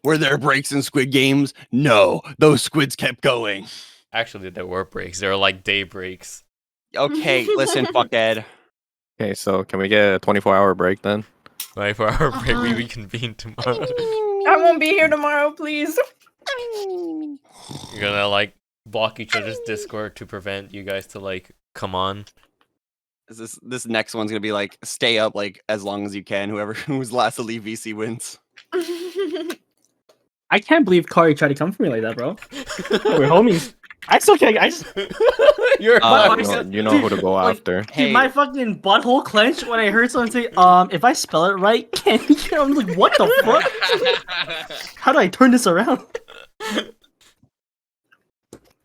Were there breaks in Squid Games? No, those squids kept going. Actually, there were breaks. There were like day breaks. Okay, listen, fuckhead. Okay, so can we get a 24-hour break then? 24-hour break. We reconvene tomorrow. I won't be here tomorrow, please. You're gonna like block each other's Discord to prevent you guys to like come on. This next one's gonna be like stay up like as long as you can. Who's last to leave VC wins. I can't believe Kari tried to come for me like that, bro. We're homies. I still can't. I just. You're you know who to go after. Hey. Dude, my fucking butthole clenched when I heard someone say, if I spell it right, can you? I'm like, what the fuck? How do I turn this around?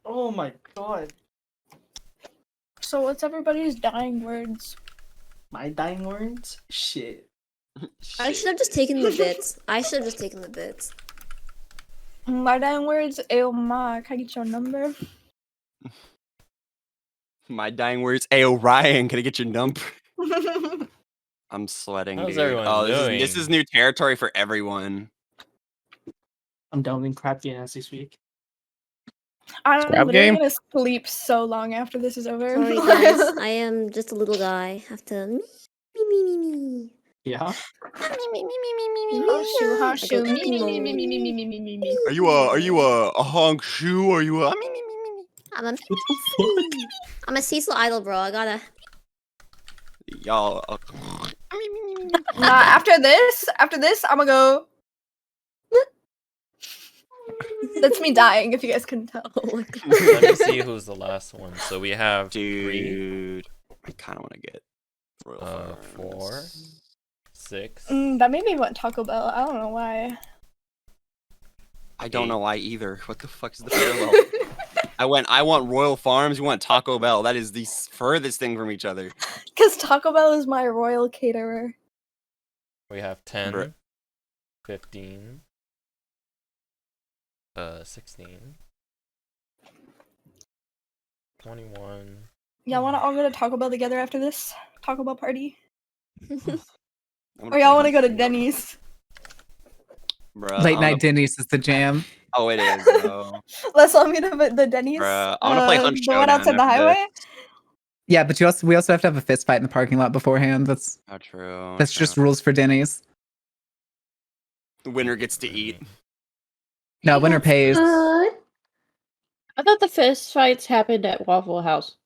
Oh my god. So what's everybody's dying words? My dying words? Shit. I should have just taken the bits. I should have just taken the bits. My dying words, ayo ma, can I get your number? My dying words, Ayo Ryan, can I get your number? I'm sweating, How's dude. everyone Oh, doing? this is new territory for everyone. I'm done with crap games this week. I'm Scrap literally game? gonna sleep so long after this is over. Sorry guys, I am just a little guy. Have to me. Yeah. Hot shoe, me. Are you a honk shoe? Are you a I'm a Cecil idol, bro. I gotta. y'all? Nah, after this, I'm gonna go. That's me dying, if you guys couldn't tell. Oh my god. Let me see who's the last one. So we have Dude, I kind of want to get 4, 6. That made me want Taco Bell. I don't know why. I don't know why either. What the fuck is the parallel? I want Royal Farms. You want Taco Bell. That is the furthest thing from each other. Because Taco Bell is my royal caterer. We have 10, Bruh. 15, 16, 21. Y'all want to all go to Taco Bell together after this Taco Bell party? I'm gonna Or y'all want play to go to Hunt. Denny's? Bruh, Late I night wanna- Denny's is the jam. Oh, it is. Bro. Let's all meet up at the Denny's. Bruh, I wanna play Hunt The one Showdown outside the after highway? Yeah, but we also have to have a fist fight in the parking lot beforehand. That's Oh, true. just rules for Denny's. The winner gets to eat. No, winner pays. I thought the fist fights happened at Waffle House.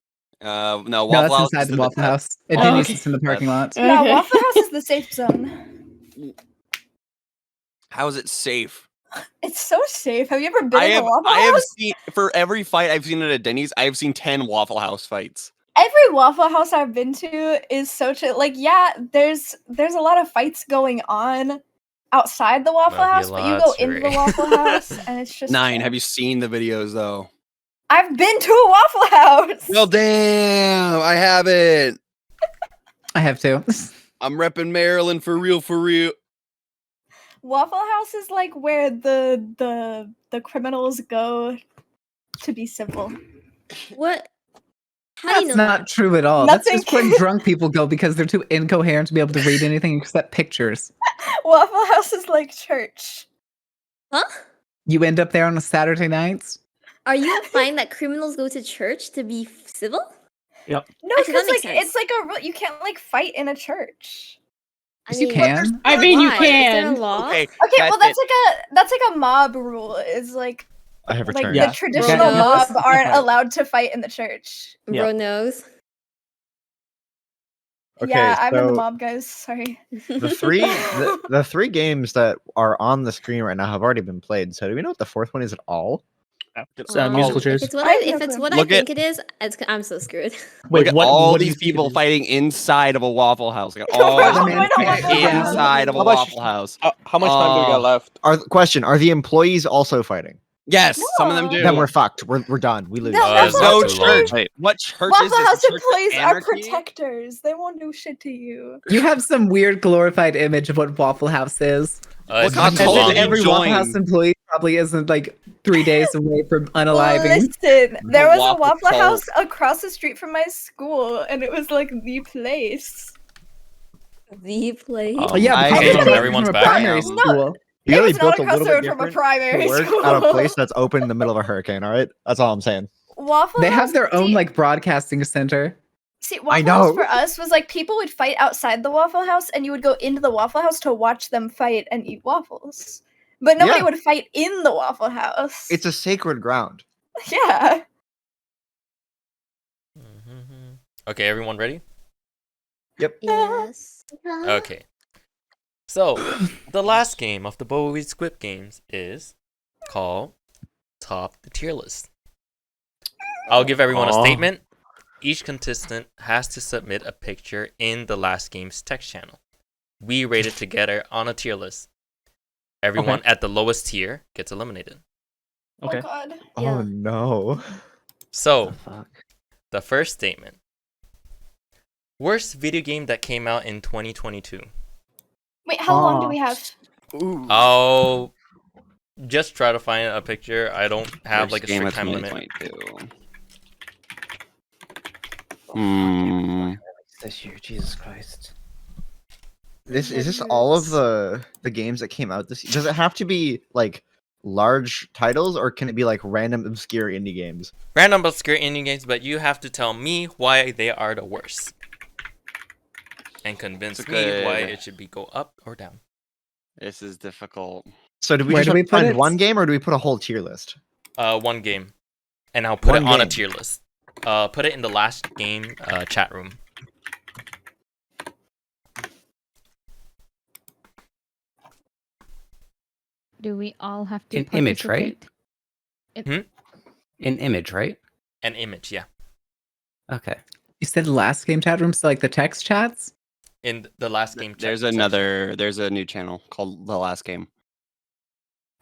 No, No, Waffle that's House inside is the in Waffle House. At Oh, Denny's, okay. it's in the parking lot. Yeah, Okay. Waffle House is the safe zone. How is it safe? It's so safe. Have you ever been I in a have Waffle I have House? seen for every fight I've seen at a Denny's, I have seen 10 Waffle House fights. Every Waffle House I've been to is so chill. Like, yeah, there's a lot of fights going on outside the Waffle Might be a House, but you lot, go into the Sheree. Waffle House and it's just 9, chill. have you seen the videos though? I've been to a Waffle House. Well, damn, I haven't. I have to. I'm repping Maryland for real, for real. Waffle House is like where the criminals go to be civil. What? How do you That's know not that? true at all. That's Nothing- just where drunk people go because they're too incoherent to be able to read anything except pictures. Waffle House is like church. Huh? You end up there on a Saturday nights. Are you implying that criminals go to church to be civil? No, Actually, that because makes like it's sense. like you can't like fight in a church. Yes, you can. I mean, you why? Is there a can. law? Okay, Okay, well that's that's like a mob rule. Is like I have like returned. the Yeah. traditional Bro mob knows. aren't Yeah. allowed to fight in the church. Yeah. Bro knows. Okay, Yeah, I'm in the so- mob, guys. Sorry. The three games that are on the screen right now have already been played. So do we know what the fourth one is at all? It's musical If chairs. it's what I I, have if no it's clue. what I Look think it is, I'm so screwed. Look at all what do these you think it people is? fighting inside of a Waffle House. Look at We're all all the in a Waffle House. inside of a How much- Waffle House. How much time do we got left? Are the employees also fighting? Yes, some of them No. do. Then we're fucked. We're done. We lose. No, that's no not too church. long. What church is Waffle this? House The Church of employees are Anarchy? protectors. They won't do shit to you. You have some weird glorified image of what Waffle House is. It's Look how not too As told if long. you every Waffle joined. House employee probably isn't like 3 days away from unaliving. Listen, there was a Waffle Waffle cult. House across the street from my school, and it was like the place. The place. Oh, Oh, yeah, I because hate it's across everyone's from a back primary now. school. You It really was an built a little bit autocross from a different primary to work school. at a place that's open in the middle of a hurricane. All right, that's all I'm saying. Waffle They House, have their own see- like broadcasting center. See, I Waffle House know. for us was like people would fight outside the Waffle House, and you would go into the Waffle House to watch them fight and eat waffles. But nobody Yeah. would fight in the Waffle House. It's a sacred ground. Yeah. Okay, everyone ready? Yes. Okay. So, the last game of the BobaWeebs Squid Games is called Top the Tier List. I'll give everyone a statement. Each contestant has to submit a picture in the last game's text channel. We rate it together on a tier list. Everyone at the lowest tier gets eliminated. Okay. Oh god. Yeah. Oh no. So, the first statement. Worst video game that came out in 2022. Wait, how long do we have? I'll just try to find a picture. I don't have like a strict time limit. 2022. Hmm. This year, Jesus Christ. Is this all of the games that came out this year? Does it have to be like large titles, or can it be like random obscure indie games? Random obscure indie games, but you have to tell me why they are the worst. And convince It's me good. why it should be go up or down. This is difficult. So do we Where just do we have to put find it? one game, or do we put a whole tier list? One game. And I'll put One it on a game. tier list. Put it in the last game chat room. Do we all have to An image, right? participate? An image, right? An image, yeah. Okay. You said last game chat room, so like the text chats. In the last game chat There's section. there's a new channel called The Last Game.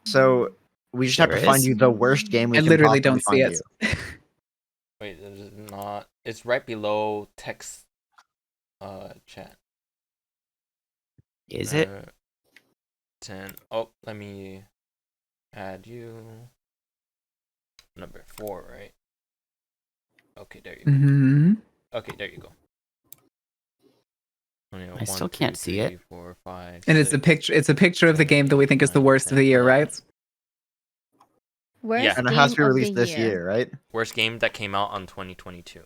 So we just have to There find is? you the worst game we I can literally possibly don't see find it. you. Wait, there's not. It's right below text chat. Is it? 10. Oh, let me add you. Number 4, right? Okay, there you go. Hmm. Okay, there you go. I still can't see it. 4, 5, And it's a 6, picture. It's a picture of the game that we think is the 9, worst of the 10, year, 11. right? Worst Yeah. And it has to be game of released the this year, right? Worst game that came out on 2022.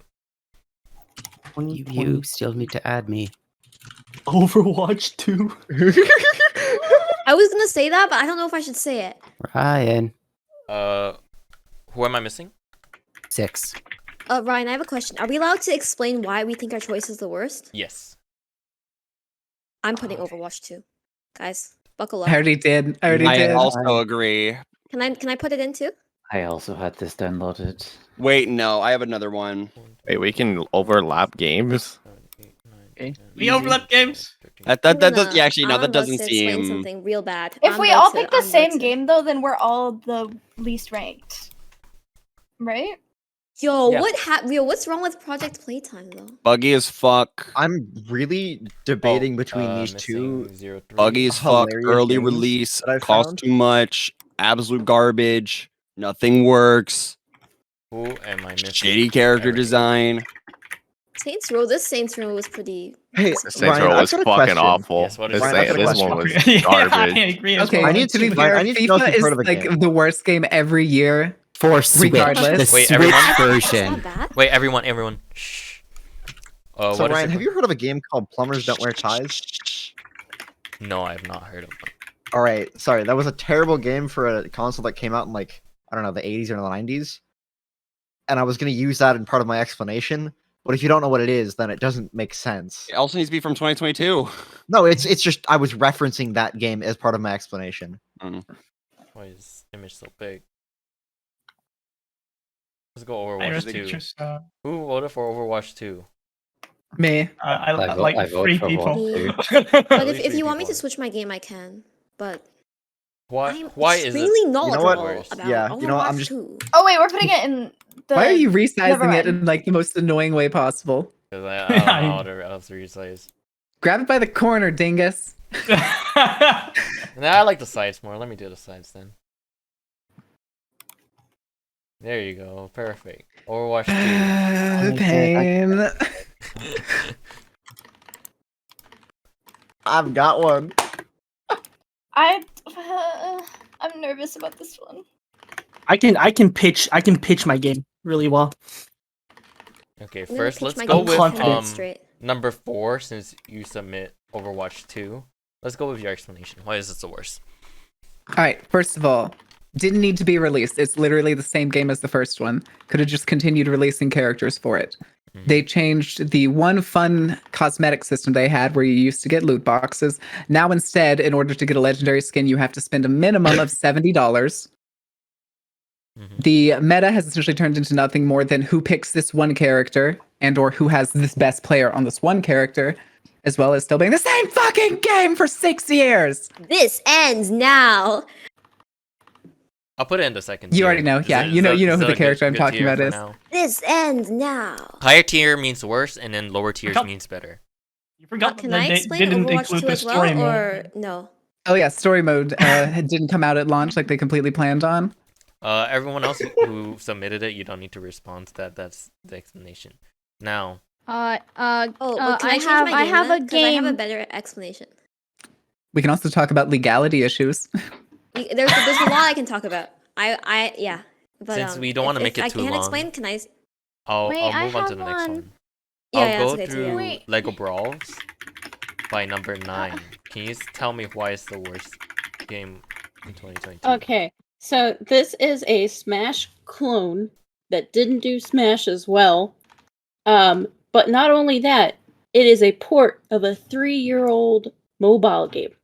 You still need to add me. Overwatch 2. I was gonna say that, but I don't know if I should say it. Ryan. Who am I missing? 6. Ryan, I have a question. Are we allowed to explain why we think our choice is the worst? Yes. I'm putting Overwatch 2. Guys, buckle up. I already did. I already I did. also agree. Can I put it in too? I also had this downloaded. Wait, no, I have another one. Wait, we can overlap games? We overlap games. That I'm does gonna- yeah, actually no, I'm that about doesn't to explain seem. something real bad. If I'm we about all to- pick the I'm about same to- game though, then we're all the least ranked. Right? Yo, Yeah. what's wrong with Project Playtime though? Buggy as fuck. I'm really debating between these two. Buggy as fuck. hilarious Early games release. that I Cost found. too much. Absolute garbage. Nothing works. Who am I missing? Shitty character Everything. design. Saints Row. This Saints Row was pretty. Hey, Saints Ryan, Row I've was got a fucking question. awful. Yes, what this is Ryan, I've got a this one question. was Yeah, garbage. I agree as Okay, well. I need to be be fair, fair, I need to know if FIFA you've is heard of the like game. the worst game every year. For Switch. Regardless. The Wait, Switch everyone? It's version. not bad. Wait, everyone. Shh. So What is Ryan, it have you heard of a game called Plumbers Don't Wear Ties? No, I have not heard of it. All right, sorry, that was a terrible game for a console that came out in like I don't know the 80s or the 90s, and I was gonna use that in part of my explanation. But if you don't know what it is, then it doesn't make sense. It also needs to be from 2022. No, it's just I was referencing that game as part of my explanation. Why is this image so big? Let's go I Overwatch rest 2. pictures. Who voted for Overwatch 2? Me. I I like vote 3 for people. Overwatch At But least if three you want me to people. switch my game, I can. But Why? I'm Why is extremely it? knowledgeable what? about Yeah, Overwatch you know what, I'm just- 2. Oh wait, we're putting it in the. Why are you Never resizing it mind. in like the most annoying way possible? Because I don't know how to else resize. Grab it by the corner, dingus. Nah, I like the sides more. Let me do the sides then. There you go. Perfect. Overwatch 2. Pain. I've got one. I'm nervous about this one. I can pitch my game really well. Okay, I'm gonna first pitch let's my go game with 10 minutes straight. number 4 since you submit Overwatch 2. Let's go with your explanation. Why is this the worst? All right, first of all, didn't need to be released. It's literally the same game as the first one. Could have just continued releasing characters for it. They changed the one fun cosmetic system they had where you used to get loot boxes. Now instead, in order to get a legendary skin, you have to spend a minimum of $70. The meta has essentially turned into nothing more than who picks this one character and or who has this best player on this one character, as well as still being the same fucking game for 6 years. This ends now. I'll put it in the second You tier. already know, yeah. You know who the character I'm talking about is. This ends now. Higher tier means worse, and then lower tiers means better. You forgot Can that I they explain didn't Overwatch include 2 the as story well, mode. or no? Oh yeah, story mode didn't come out at launch like they completely planned on. Everyone else who submitted it, you don't need to respond to that. That's the explanation. Now, But can I change have my game then? 'Cause I have a game. better explanation. We can also talk about legality issues. There's a lot I can talk about. Yeah. But, since we don't want to make it if too I can long, explain, can I? I'll Wait, I move on to have the next one. one. Yeah, I'll go that's okay too, through yeah. Lego Brawls by number 9. Can you tell me why it's the worst game in 2022? Okay, so this is a Smash clone that didn't do Smash as well. But not only that, it is a port of a 3-year-old mobile game.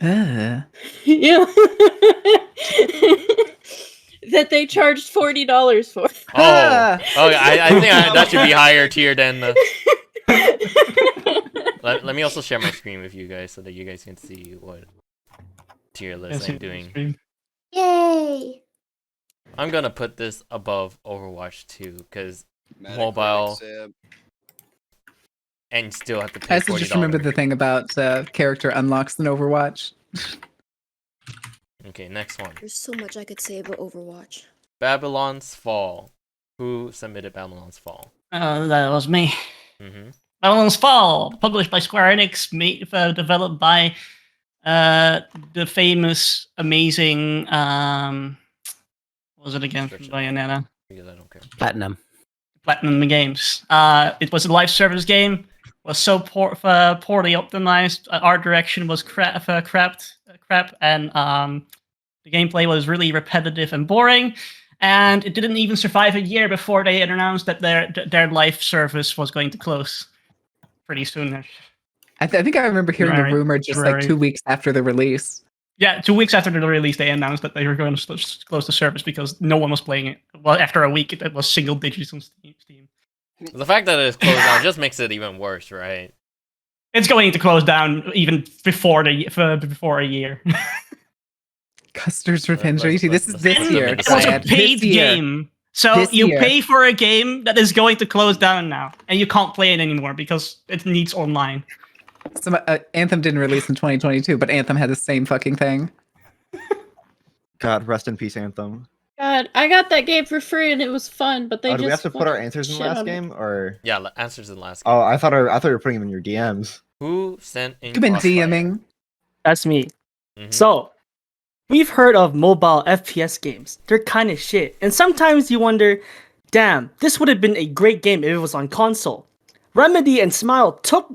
Yeah. That they charged $40 for. Oh, I think that should be higher tier than. Let me also share my screen with you guys so that you guys can see what tier list I'm doing. Yay! I'm gonna put this above Overwatch 2 because mobile, and still have to pay I also $40. just remember the thing about character unlocks in Overwatch. Okay, next one. There's so much I could say about Overwatch. Babylon's Fall. Who submitted Babylon's Fall? That was me. Mm-hmm. Babylon's Fall, published by Square Enix, developed by the famous, amazing, what was it again? Bayonetta. Because I don't care. Platinum Games. It was a live service game. Was so poorly optimized. Art direction was crap, and the gameplay was really repetitive and boring. And it didn't even survive a year before they announced that their live service was going to close pretty soon. I think I remember hearing the rumor just like 2 weeks after the release. Yeah, 2 weeks after the release, they announced that they were going to close the service because no one was playing it. Well, after a week, it was single digits on Steam. The fact that it's closed down just makes it even worse, right? It's going to close down even before a year. Custer's Revenge. This is this year. It was a paid game. So you pay for a game that is going to close down now, and you can't play it anymore because it needs online. Anthem didn't release in 2022, but Anthem had the same fucking thing. God, rest in peace, Anthem. God, I got that game for free and it was fun, but they Do we have just to put our answers in the shit last on it. game, or? Yeah, answers in the last game. Oh, I thought you were putting them in your DMs. Who sent in? You've been DMing. That's me. Mhm. So, we've heard of mobile FPS games. They're kind of shit. And sometimes you wonder, damn, this would have been a great game if it was on console. Remedy and Smile took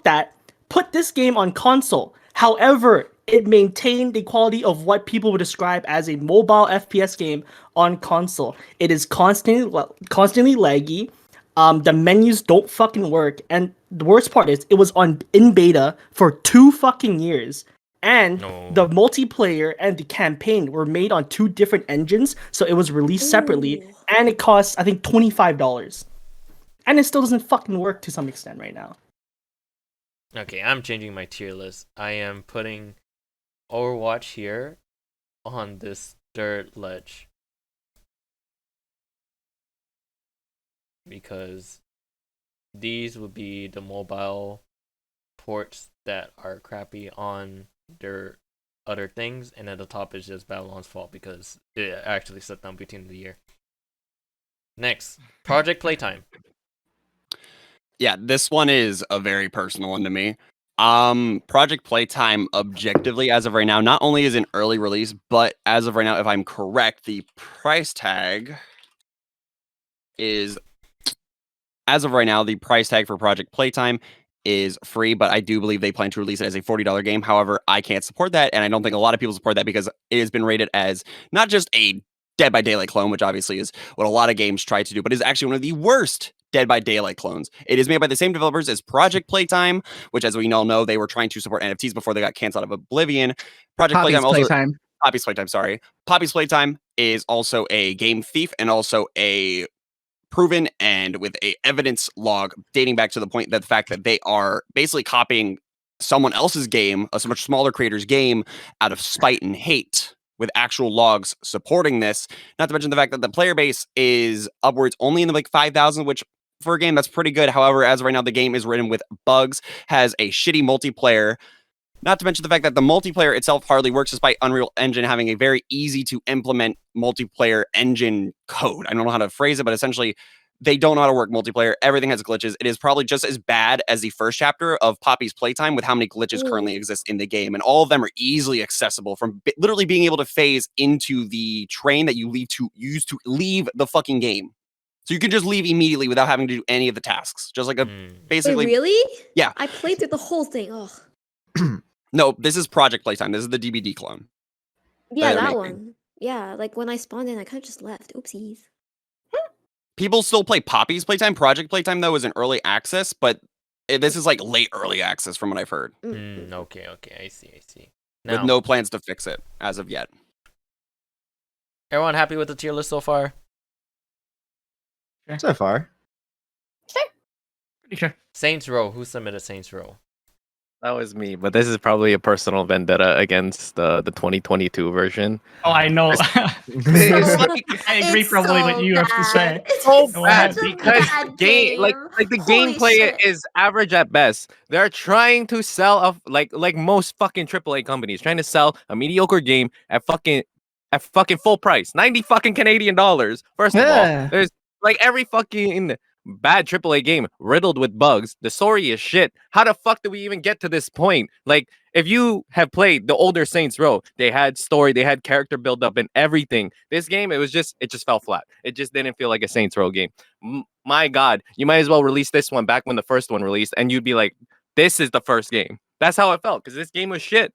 that, put this game on console. However, it maintained the quality of what people would describe as a mobile FPS game on console. It is constantly laggy. The menus don't fucking work. And the worst part is it was in beta for 2 fucking years. And the multiplayer and the campaign were made on 2 different engines, so it was released separately, and it costs, I think, $25. And it still doesn't fucking work to some extent right now. Okay, I'm changing my tier list. I am putting Overwatch here on this dirt ledge. Because these would be the mobile ports that are crappy on their other things, and at the top is just Babylon's Fall because it actually set down between the year. Next, Project Playtime. Yeah, this one is a very personal one to me. Project Playtime objectively as of right now not only is an early release, but as of right now, if I'm correct, the price tag is as of right now, the price tag for Project Playtime is free, but I do believe they plan to release it as a $40 game. However, I can't support that, and I don't think a lot of people support that because it has been rated as not just a Dead by Daylight clone, which obviously is what a lot of games try to do, but is actually one of the worst Dead by Daylight clones. It is made by the same developers as Project Playtime, which, as we all know, they were trying to support NFTs before they got canceled out of Oblivion. Project Poppy's Playtime also Playtime. Poppy's Playtime, sorry. Poppy's Playtime is also a game thief and also a proven and with a evidence log dating back to the point that the fact that they are basically copying someone else's game, a much smaller creator's game, out of spite and hate, with actual logs supporting this. Not to mention the fact that the player base is upwards only in the like 5,000, which for a game that's pretty good. However, as of right now, the game is written with bugs, has a shitty multiplayer. Not to mention the fact that the multiplayer itself hardly works despite Unreal Engine having a very easy to implement multiplayer engine code. I don't know how to phrase it, but essentially they don't know how to work multiplayer. Everything has glitches. It is probably just as bad as the first chapter of Poppy's Playtime with how many glitches currently exist in the game. And all of them are easily accessible from literally being able to phase into the train that you use to leave the fucking game. So you can just leave immediately without having to do any of the tasks. Just like a basically. Wait, really? Yeah. I played through the whole thing. Ugh. No, this is Project Playtime. This is the DBD clone. Yeah, they're that making. one. Yeah, like when I spawned in, I kind of just left. Oopsies. People still play Poppy's Playtime. Project Playtime, though, is in early access, but this is like late early access from what I've heard. Okay, I see. With Now, no plans to fix it as of yet. everyone happy with the tier list so far? So far. Pretty sure. Saints Row. Who submitted Saints Row? That was me, but this is probably a personal vendetta against the 2022 version. Oh, I know. It's like, I agree probably what you have to say. so Go bad ahead. because game like the gameplay is average at best. They're trying to sell like most fucking AAA companies trying to sell a mediocre game at fucking full price, 90 fucking Canadian dollars. First of all, there's like every fucking bad AAA game riddled with bugs. The story is shit. How the fuck did we even get to this point? Like, if you have played the older Saints Row, they had story, they had character build up and everything. This game, it just fell flat. It just didn't feel like a Saints Row game. My God, you might as well release this one back when the first one released, and you'd be like, this is the first game. That's how it felt, because this game was shit.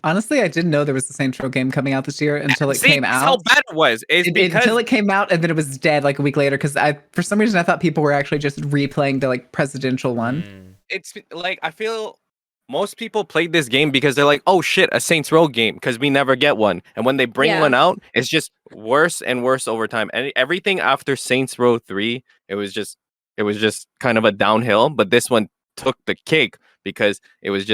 Honestly, I didn't know there was a Saints Row game coming out this year until it came that's out. how bad it was. Until it came out, and then it was dead like a week later. Because for some reason, I thought people were actually just replaying the like presidential one. It's like I feel most people played this game because they're like, oh shit, a Saints Row game, because we never get one. And when they bring one out, it's just worse and worse over time. And everything after Saints Row 3, it was just kind of a downhill. But this one took the cake because it was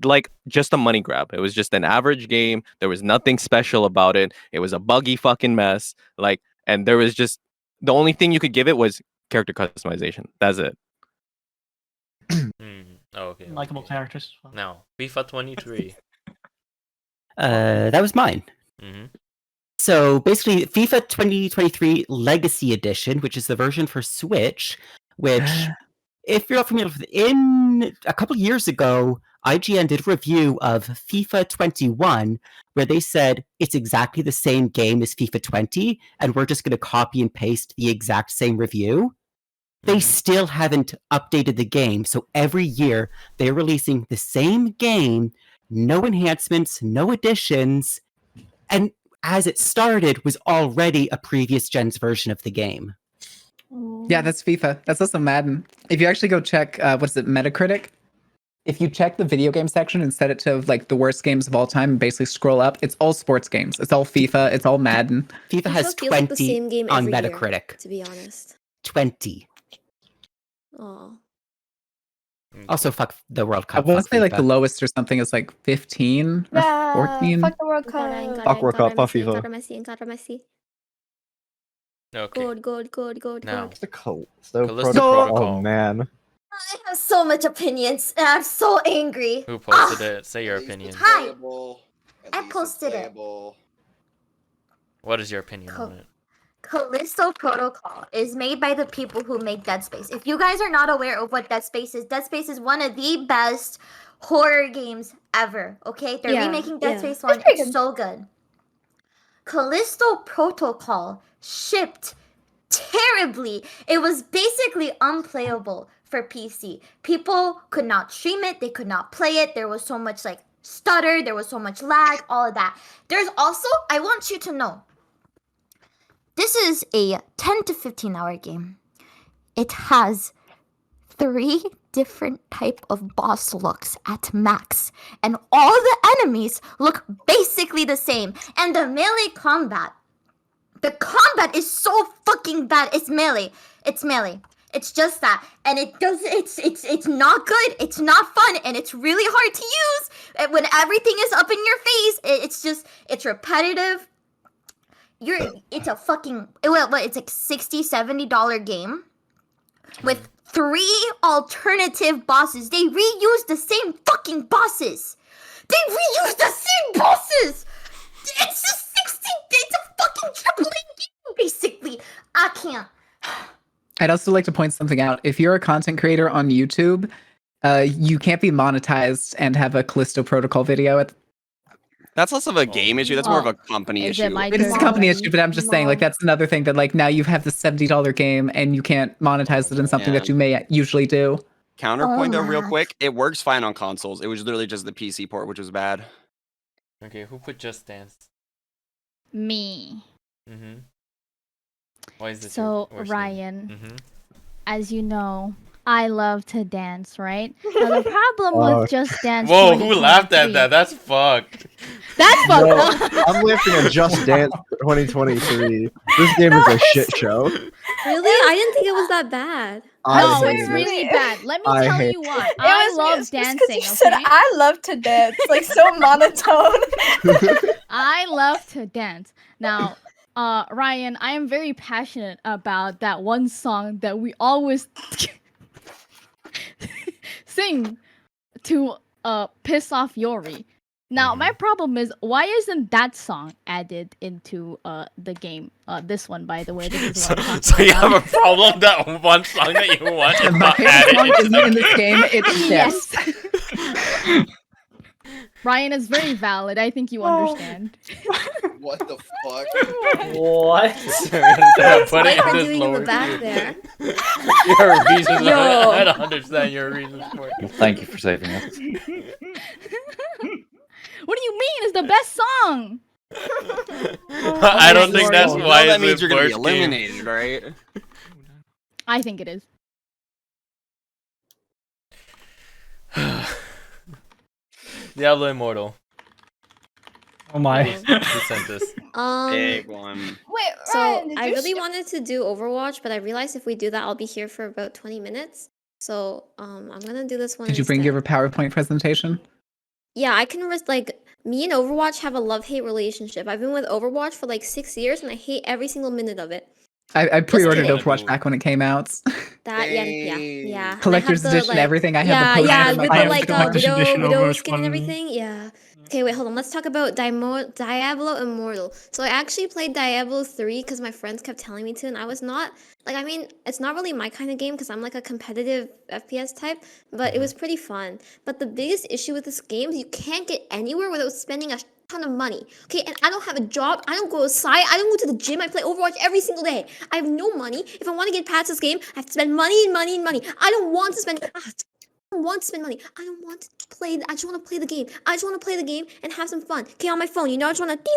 like just a money grab. It was just an average game. There was nothing special about it. It was a buggy fucking mess. Like, and there was just the only thing you could give it was character customization. That's it. Okay. Likeable characters. Now, FIFA 23. That was mine. So basically, FIFA 2023 Legacy Edition, which is the version for Switch, which, if you're not familiar with it, in a couple years ago, IGN did a review of FIFA 21 where they said it's exactly the same game as FIFA 20, and we're just going to copy and paste the exact same review. They still haven't updated the game, so every year they're releasing the same game, no enhancements, no additions, and as it started was already a previous gen's version of the game. Yeah, that's FIFA. That's also Madden. If you actually go check, what's it, Metacritic? If you check the video game section and set it to like the worst games of all time and basically scroll up, it's all sports games. It's all FIFA. It's all Madden. FIFA has feels like the 20 same game on every year, Metacritic. to be honest. 20. Oh. Also, fuck the World I Cup. want to fuck say like FIFA. the lowest or something is like 15 or 14. Fuck the World Cup. Fuck World Cup, fuck FIFA. Messi. Okay. Good. Now, The Callisto Callisto Protocol. Protocol. Oh man. I have so much opinions, and I'm so angry. who posted it? Say your opinion. Hi. I posted it. What is your opinion Cool. on it? Callisto Protocol is made by the people who make Dead Space. If you guys are not aware of what Dead Space is one of the best horror games ever. Okay, they're remaking Dead Space 1. It's so good. Callisto Protocol shipped terribly. It was basically unplayable for PC. People could not stream it, they could not play it. There was so much like stutter, there was so much lag, all of that. There's also, I want you to know, this is a 10 to 15 hour game. It has 3 different type of boss looks at max, and all the enemies look basically the same. And the melee combat, the combat is so fucking bad. It's melee. It's just that, and it's not good. It's not fun, and it's really hard to use. And when everything is up in your face, it's repetitive. It's a fucking it's like $60-$70 game with 3 alternative bosses. They reuse the same fucking bosses. It's a fucking AAA game, basically. I can't. I'd also like to point something out. If you're a content creator on YouTube, you can't be monetized and have a Callisto Protocol video. That's less of a game issue. That's more of a company issue. It is a company issue, but I'm just saying, like, that's another thing that, like, now you have the $70 game and you can't monetize it in something that you may usually do. Counterpoint though, real quick, it works fine on consoles. It was literally just the PC port, which was bad. Okay, who put Just Dance? Me. Mm-hmm. Why is this So, your worst Ryan, Mm-hmm. as you know, I love to dance, right? Now, the problem with Just Dance. Whoa, who laughed at that? That's fucked. That's fucked up. I'm laughing at Just Dance 2023. This game is a shit show. Really? I didn't think it was that bad. No, it's really bad. Let me I tell hate you why. I love dancing. You said Okay? I love to dance, like so monotone. I love to dance. Now, Ryan, I am very passionate about that one song that we always sing to piss off Yori. Now, my problem is, why isn't that song added into the game? This one, by the way. This is what I'm talking So you about. have a problem that one song that you want is My not favorite added song into isn't the in this game. It's Yes. Ryan is very valid. I think you understand. What the fuck? What? Put it What are in you this doing in the lower back key. there? Your reasons. Yo. I don't understand your reasons for it. Thank you for saving us. What do you mean? It's the best song. I don't think that's Well, why that it's means the you're gonna be worst game. eliminated, right? I think it is. Diablo Immortal. Oh my. Who sent this? Big one. Wait, So Ryan, did I you really wanted to do Overwatch, but I realized if we do that, I'll be here for about 20 minutes. So I'm gonna do this one. Did you bring instead. your PowerPoint presentation? Yeah, I can risk like me and Overwatch have a love-hate relationship. I've been with Overwatch for like 6 years, and I hate every single minute of it. I pre-ordered kidding. Overwatch back when it came out. That yeah. And I Collector's have the, edition, like- everything. I yeah, have the poster. yeah, on my with I the have like the collector's edition widow Overwatch skin and one. everything. Yeah. Okay, wait, hold on. Let's talk about Diablo Immortal. So I actually played Diablo 3 because my friends kept telling me to, and I was not like. I mean, it's not really my kind of game because I'm like a competitive FPS type, but it was pretty fun. But the biggest issue with this game is you can't get anywhere without spending a ton of money. Okay, and I don't have a job. I don't go outside. I don't go to the gym. I play Overwatch every single day. I have no money. If I want to get past this game, I have to spend money and money and money. I don't want to spend. I don't want to spend money. I don't want to play. I just want to play the game. I just want to play the game and have some fun. Okay, on my phone, you know, I just want to.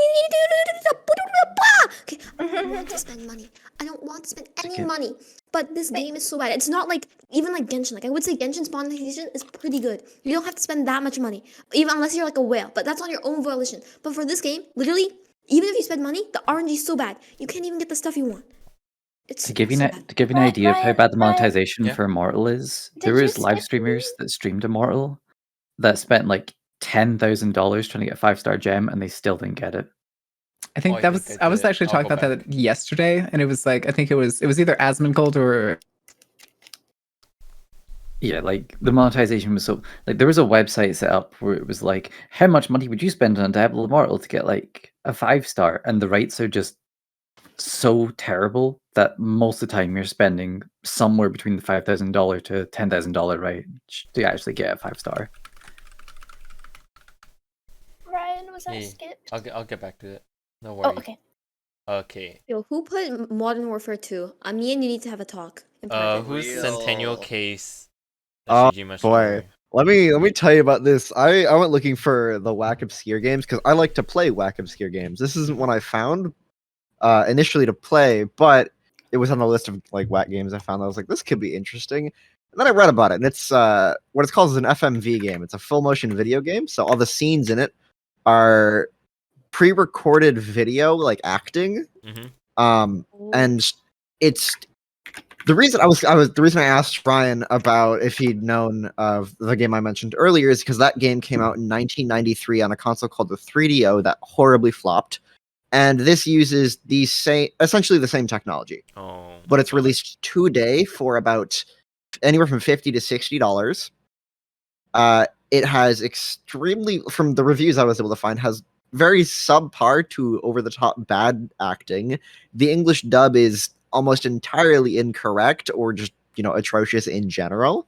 Okay, I don't want to spend money. I don't want to spend any money. But this game is so bad. It's not like even like Genshin. Like I would say, Genshin's monetization is pretty good. You don't have to spend that much money, even unless you're like a whale. But that's on your own volition. But for this game, literally, even if you spend money, the RNG is so bad. You can't even get the stuff you want. It's To give you so an, bad. to give you an idea of how bad the Ryan, monetization Yeah. for Immortal is, Did there you was live skip streamers that streamed Immortal that spent like $10,000 trying to get a 5-star gem, and they still didn't get it. I think I that think was. I I was did. actually I'll talking go about that yesterday, and it was like I think it was either Asmongold or Yeah, like the monetization was so like there was a website set up where it was like, how much money would you spend on Diablo Immortal to get like a 5-star? And the rights are just so terrible that most of the time you're spending somewhere between the $5,000 to $10,000 range to actually get a 5-star. Ryan, was that Hey, skipped? I'll get back to it. No Oh, worries. okay. Okay. Yo, who put Modern Warfare 2? Me and you need to have a talk in private. Who's Centennial Case? Oh Shijima boy. streamer? Let me tell you about this. I went looking for the whack obscure games because I like to play whack obscure games. This isn't one I found initially to play, but it was on the list of like whack games I found. I was like, this could be interesting. And then I read about it, and it's what it's called is an FMV game. It's a full motion video game, so all the scenes in it are pre-recorded video, like acting. And it's the reason the reason I asked Ryan about if he'd known of the game I mentioned earlier is because that game came out in 1993 on a console called the 3DO that horribly flopped. And this uses essentially the same technology. But it's released today for about anywhere from $50 to $60. It has extremely, from the reviews I was able to find, has very subpar to over-the-top bad acting. The English dub is almost entirely incorrect or just, atrocious in general.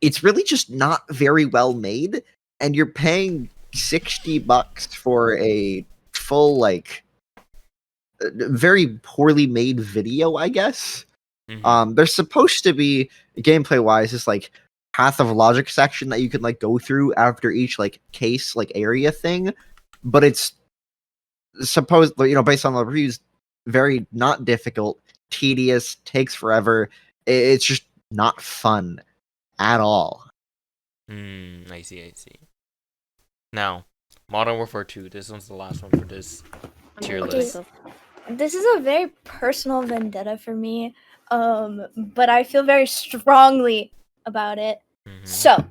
It's really just not very well made, and you're paying $60 for a full, like, very poorly made video, I guess. There's supposed to be, gameplay-wise, this, like, path of logic section that you can, like, go through after each, like, case, like, area thing, but it's supposed, based on the reviews, very not difficult, tedious, takes forever. It's just not fun at all. I see. Now, Modern Warfare 2. This one's the last one for this tier list. This is a very personal vendetta for me, but I feel very strongly about it. So,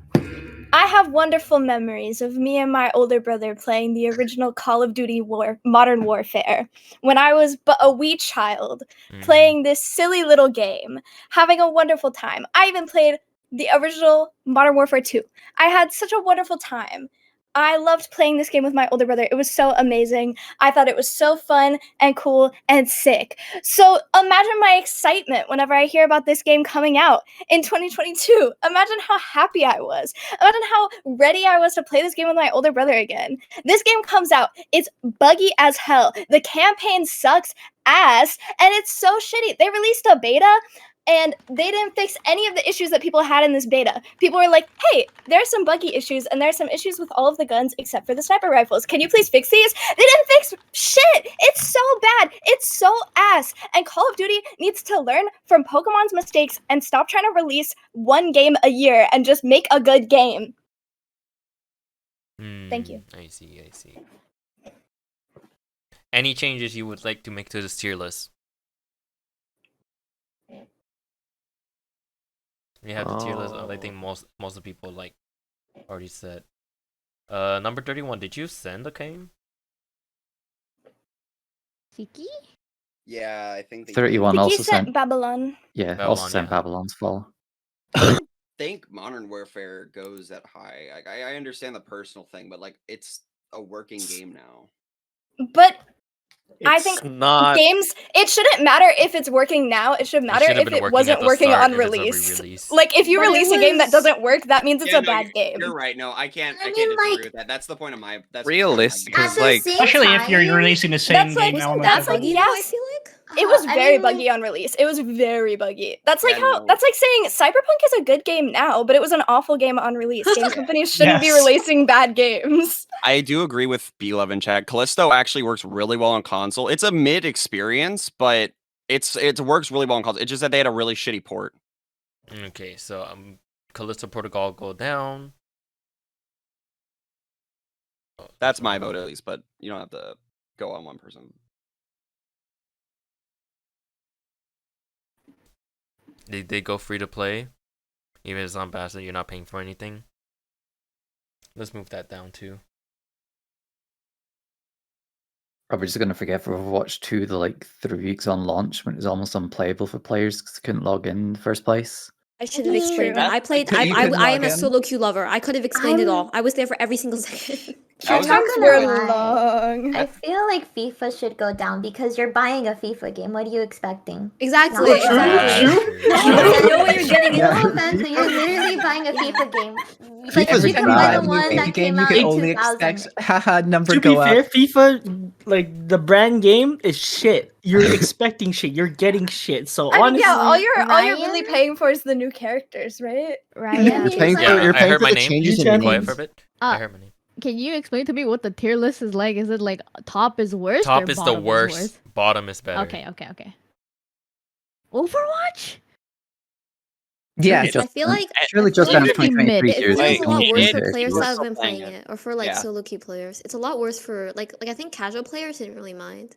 I have wonderful memories of me and my older brother playing the original Call of Duty Modern Warfare when I was but a wee child, playing this silly little game, having a wonderful time. I even played the original Modern Warfare 2. I had such a wonderful time. I loved playing this game with my older brother. It was so amazing. I thought it was so fun and cool and sick. So imagine my excitement whenever I hear about this game coming out in 2022. Imagine how happy I was. Imagine how ready I was to play this game with my older brother again. This game comes out. It's buggy as hell. The campaign sucks ass, and it's so shitty. They released a beta, and they didn't fix any of the issues that people had in this beta. People were like, hey, there's some buggy issues, and there's some issues with all of the guns except for the sniper rifles. Can you please fix these? They didn't fix shit! It's so bad! It's so ass! And Call of Duty needs to learn from Pokemon's mistakes and stop trying to release one game a year and just make a good game. Thank you. I see. Any changes you would like to make to this tier list? We have the tier list. I think most of the people already said. Number 31. Did you send the game? Siki? Yeah, I think 31 also sent Babylon. Yeah, Babylon, also sent yeah. Babylon's Fall. I think Modern Warfare goes that high. I understand the personal thing, but like it's a working game now. But I It's think not. games, it shouldn't matter if it's working now. It should matter should've if been it working wasn't at the working start on if it's a release. re-release. Like if you But it release a game that was- doesn't work, that means it's Yeah, a no, bad game. You're right. No, I can't I disagree mean, like- with that. That's the point of my. That's Realistic, At 'cause, the like- same Especially if you're time- releasing the same That's like- game elements. that's every like, week. I yes. feel like. It was I very mean, buggy on release. It was very buggy. That's like Yeah, how no. that's like saying Cyberpunk is a good game now, but it was an awful game on release. Game companies shouldn't be Yes. releasing bad games. I do agree with B11 in chat. Callisto actually works really well on console. It's a mid experience, but it works really well on console. It's just that they had a really shitty port. Okay, so Callisto Protocol go down. That's my vote at least, but you don't have to go on one person. They go free to play, even if it's on Bastard, you're not paying for anything. Let's move that down too. Are we just going to forget for Overwatch 2 the 3 weeks on launch when it was almost unplayable for players because they couldn't log in the first place? I should have explained that. I played. You couldn't I am log a in? solo queue lover. I could have explained it all. I was there for every single second. I'm Queue not times gonna were lie. long. I feel like FIFA should go down because you're buying a FIFA game. What are you expecting? Exactly. No, Exactly. No, I know what you're getting Yeah. no into. offense, but you're literally buying a FIFA game. FIFA's Like Every you time can you buy buy the a new one game, that came you out can in only 2000. expect haha number To go be fair, up. FIFA, like the brand game, is shit. You're expecting shit. You're getting shit. So I mean, honestly, yeah, all you're really Ryan? paying for is the new characters, right? Ryan, Yeah, You're paying for Yeah, you're I paying heard for my the name. changes You in can- Quiet names. for a bit. Uh, I heard my name. can you explain to me what the tier list is like? Is it like top is worst or Top is the bottom worst. Is Bottom is better. worst? Okay. Overwatch? Yeah, Surely I feel like Surely I just feel down like to Really mid. 2023 it tiers. feels Like, a lot it- worse it- for players we're that have still been playing playing it. it, or for like Yeah. solo queue players. It's a lot worse for like I think casual players didn't really mind.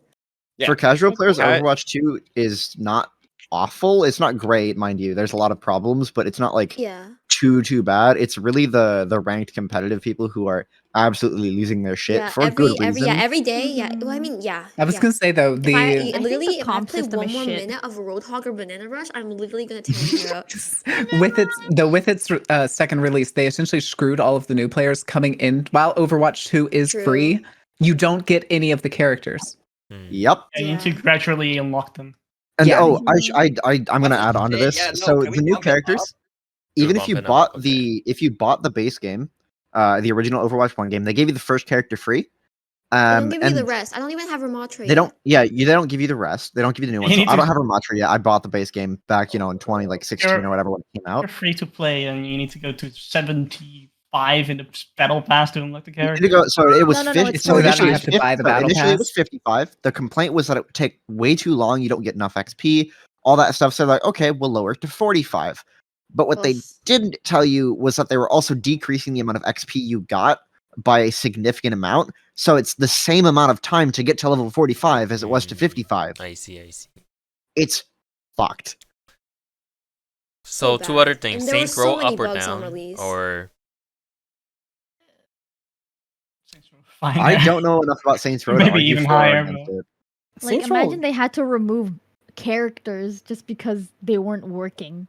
Yeah. For casual players, I- Overwatch 2 is not awful. It's not great, mind you. There's a lot of problems, but it's not like Yeah. too bad. It's really the ranked competitive people who are absolutely losing their shit Yeah, for good reason. every day. Yeah. Well, I mean, yeah. I was yeah. gonna say though, If I the literally the if I comp play system one is more shit. minute of Roadhog or Banana Rush, I'm literally gonna tear my hair up. with its second release, they essentially screwed all of the new players coming in. While Overwatch 2 is True. free, you don't get any of the characters. Yep. you need to Yeah. gradually unlock them. And Yeah. I'm gonna add on to this. Yeah, no, So can we the new bump it up? characters, Do even bump if you it up, bought okay. the base game, the original Overwatch 1 game, they gave you the first character free. They don't give you And the rest. I don't even have Ramatra they don't. Yeah, they don't give you the rest. They don't give you the new one. You So need I don't to- have a Matra yet. I bought the base game back, in 2016 or whatever when it came You're out. free to play, and you need to go to 75 in the battle pass to unlock the You character. need to go- So it was No, 50. it's So for that initially you it was have to buy the battle initially it was pass. 55. The complaint was that it would take way too long. You don't get enough XP, all that stuff. So they're like, okay, we'll lower it to 45. But what they Ugh. didn't tell you was that they were also decreasing the amount of XP you got by a significant amount. So it's the same amount of time to get to level 45 as it was to 55. I see. It's fucked. So So two bad. other things: And there were Saints so Row many up or bugs on down, release. or Fine. I don't know enough about Saints Row to Maybe argue even for or higher, against but- it. Like Saints Row- imagine they had to remove characters just because they weren't working.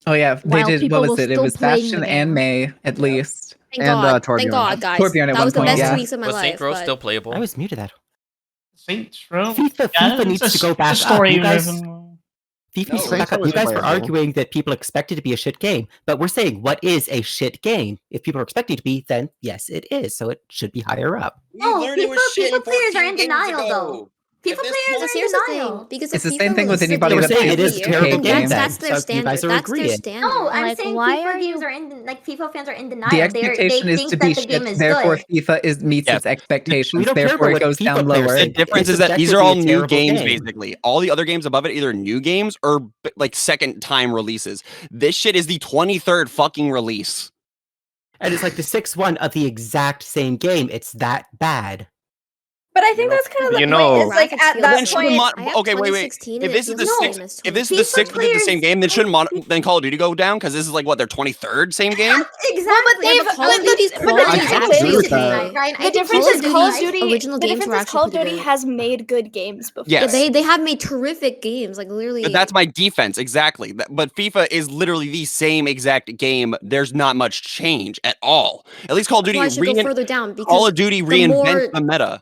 Oh yeah, they While did. people What was were it? It still was playing Bastion the and game. May at least. Thank And, God. Torbjorn. Thank God, guys. Torbjorn at That one was the point, best yeah. 2 weeks of my was life. Saints Row but- still playable? I was muted that. Saints Row. FIFA Yeah, needs it's to go back it's a story up. You guys, driven- FIFA No, needs to go Saints back up. Row You is guys were playable. arguing that people expect it to be a shit game, but we're saying what is a shit game? If people are expecting it to be, then yes, it is. So it should be higher up. No, FIFA players are in denial though. FIFA players Well, are here's in the thing, denial. because It's if the same FIFA thing with releases a anybody game that every plays year, terrible then games that's then. their So you guys standard. are That's their agreeing. standard. No, I'm Like, saying why FIFA are games you- are in like FIFA fans are in denial. The expectation they is think to that be the game shit. is Therefore, good. FIFA meets Yeah. its expectations. We don't care Therefore, about it what goes FIFA down players lower. think. The difference It's is that these are all objectively a new terrible games, game. basically. All the other games above it, either new games or like second time releases. This shit is the 23rd fucking release. And it's like the 6-1 of the exact same game. It's that bad. But I think that's kind of the You point. know- Is like Graphics at feel that the Then same. shouldn't point. I have okay, wait. 2016 If and this it is the feels the sixth, same as if this is the FIFA 6th of the same players- game, then shouldn't then Call of Duty go down? Because this is like what their 23rd same game. Exactly. Well, but they've but Call of but Duty's the quality I is agree actually with that. okay. Ryan, I The think difference Call is of Call of Duty's Duty. original The games difference were is actually Call of pretty Duty good. has made good games before. Yes. Yeah, they have made terrific games. Like literally. But that's my defense, exactly. But FIFA is literally the same exact game. There's not much change at all. At least Call of That's Duty why I should go further down because Call of Duty the reinvents more- the meta.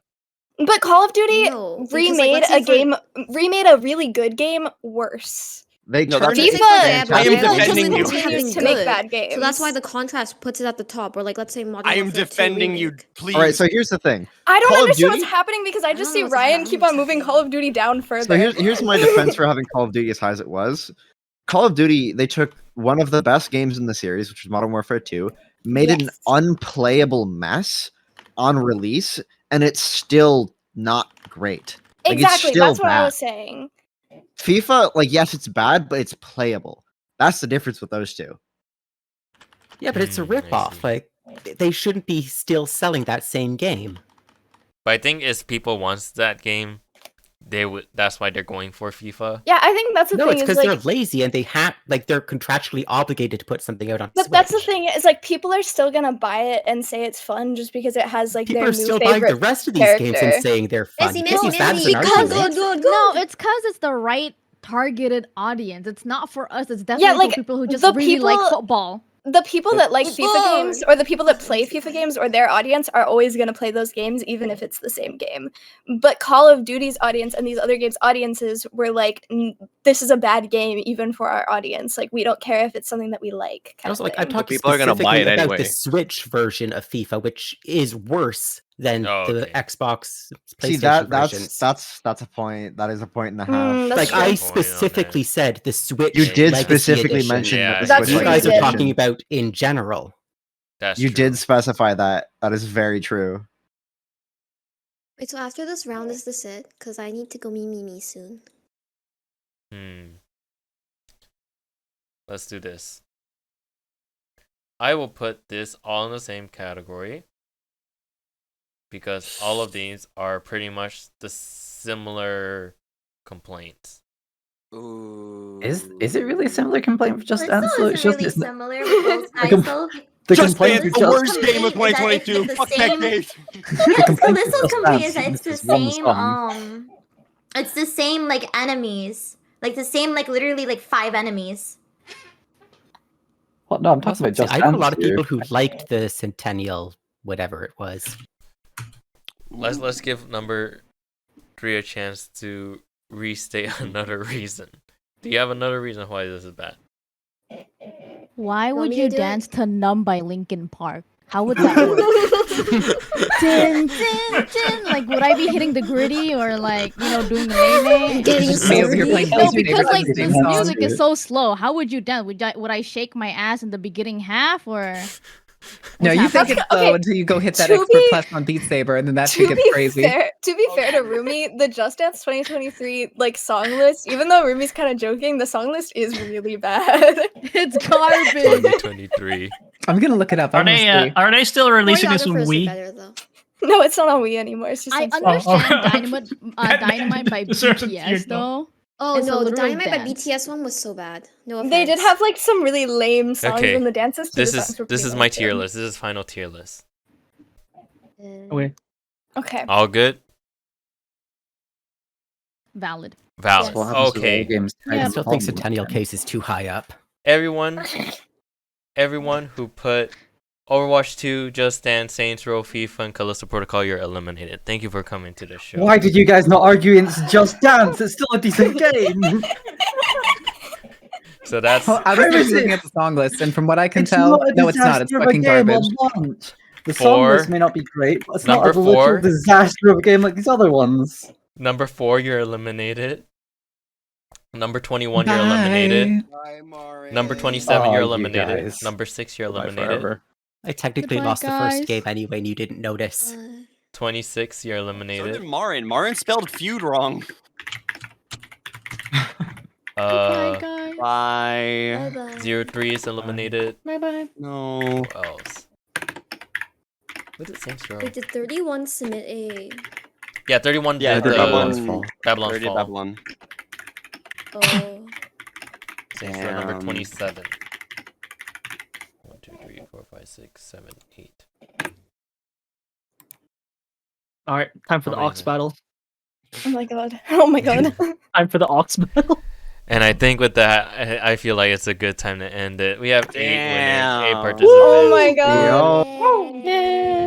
But Call of Duty No, because, like, remade let's say a game, remade a really good game worse. They No, turned that's- it FIFA, into I am fantastic FIFA defending just you. continues to make bad games. So that's why the contrast puts it at the top. Or like, let's say Modern I am Warfare 2 defending you, remake. please. All right, so here's the thing. I don't Call of understand Duty? what's happening because I just don't see know what's Ryan happening. keep on moving Call of Duty down further. So here's my defense for having Call of Duty as high as it was. Call of Duty, they took one of the best games in the series, which was Modern Warfare 2, made it an Yes. unplayable mess on release, and it's still not great. Like, it's Exactly, still that's what I bad. was saying. FIFA, like, yes, it's bad, but it's playable. That's the difference with those two. Yeah, but it's a I ripoff. see. Like, they shouldn't be still selling that same game. But I think if people wants that game, they would. That's why they're going for FIFA. Yeah, I think that's the No, thing it's is because like, they're lazy and they're contractually obligated to put something out on but Switch. that's the thing is like people are still gonna buy it and say it's fun just because it has like People their are new still buying favorite the rest of these character. games and saying they're fun. Messy, You can't messy, use that as messy. an Because argument. No, it's because it's the right targeted audience. It's not for us. It's definitely like, for people who just the really like people- football. the people that like FIFA games or the people that play FIFA games or their audience are always going to play those games even if it's the same game. But Call of Duty's audience and these other games audiences were like, this is a bad game even for our audience. Like we don't care if it's something that we like. Kind Also, of like I'm thing. talking people are gonna buy specifically it about anyway. the Switch version of FIFA, which is worse than the Xbox PlayStation See versions. that's a point. That is a point and a half. Like I specifically said, the Switch. You did Legacy specifically edition. mention Yeah, the Switch You guys Legacy are edition. talking about in general. That's You true. did specify that. That is very true. Wait, so after this round, is this it? Because I need to go me soon. Let's do this. I will put this all in the same category because all of these are pretty much the similar complaints. Ooh. Is it really a similar complaint for Just But Dance? still though? isn't really Just- similar with both the com- ISO. the Just complaint Dance, is the just- worst game of complaint is that it's 2022. the Fuck same- that game. complaint is Callisto's Just complaint Dance, is that and it's the this is one same song. it's the same like enemies. Like the same like literally like 5 enemies. Well, no, I'm talking about Just I Dance. know a lot of here. people who liked the Centennial, whatever it was. Let's give number 3 a chance to restate another reason. Do you have another reason why this is bad? Why Want would me to you do it? dance to Numb by Linkin Park? How would that work? Din, din, din. Like, would I be hitting the gritty or like, doing the nay-nay? Getting Just me over here playing No, Beat because Saber like to the this same song. music is so slow. How would you dance? Would I shake my ass in the beginning half or? No, What's you think happening? it's slow Okay, until you go hit that to expert be- plus on Beat Saber, and then that To shit gets be crazy. fair to Rumi, the Just Dance 2023 like song list, even though Rumi's kind of joking, the song list is really bad. It's garbage. 2023. I'm gonna look it up. Are I'm gonna they see. are they still releasing this on Choreographers are Wii? better though. No, it's not on Wii anymore. It's just I on Switch. understand Oh. Dynamite by Deserves a BTS tear, though. Oh It's a no, the literal Dynamite by dance. BTS one was so bad. No offense. They did have like some really lame songs Okay, in the dances. To This the is songs were this pretty is my good. tier list. This is final tier list. Okay. Okay. All good? Valid. Valid. That's what happens with all Okay. games I tied still to think Tom. Centennial Case is too high up. Everyone who put Overwatch 2, Just Dance, Saints Row, FIFA, and Callisto Protocol, you're eliminated. Thank you for coming to the show. Why did you guys not argue against Just Dance? It's still a decent game. So that's Well, I was just looking at the song list, and from what I can It's tell, not a no, it's not. It's disaster of a fucking game garbage. on launch. The song Four. list may not be great, but it's Number not a literal 4. disaster of a game like these other ones. number 4, you're eliminated. Number 21, you're eliminated. Bye, Mari. Number 27, Oh, you're you eliminated. guys. Number 6, you're Bye eliminated. forever. I technically Goodbye, lost the guys. first game anyway, and you didn't notice. 26, you're So eliminated. did Marin. Marin spelled feud wrong. Bye guys. Bye. Bye-bye. 03 is eliminated. Bye bye. No. Who else? What did Saints Row? Wait, did 31 submit a? Yeah, 31 Yeah, did did the Babylon's Fall. Babylon's Already Fall. Babylon. Oh. Saints Row number Damn. 27. 1, 2, 3, 4, 5, 6, 7, 8. All right, time for the Ox Amazing. battle. Oh my god. Oh my god. Time for the Ox battle. And I think with that, I feel like it's a good time to end it. We have 8 winners, 8 Damn. participants. Oh my god. Yo. Yay.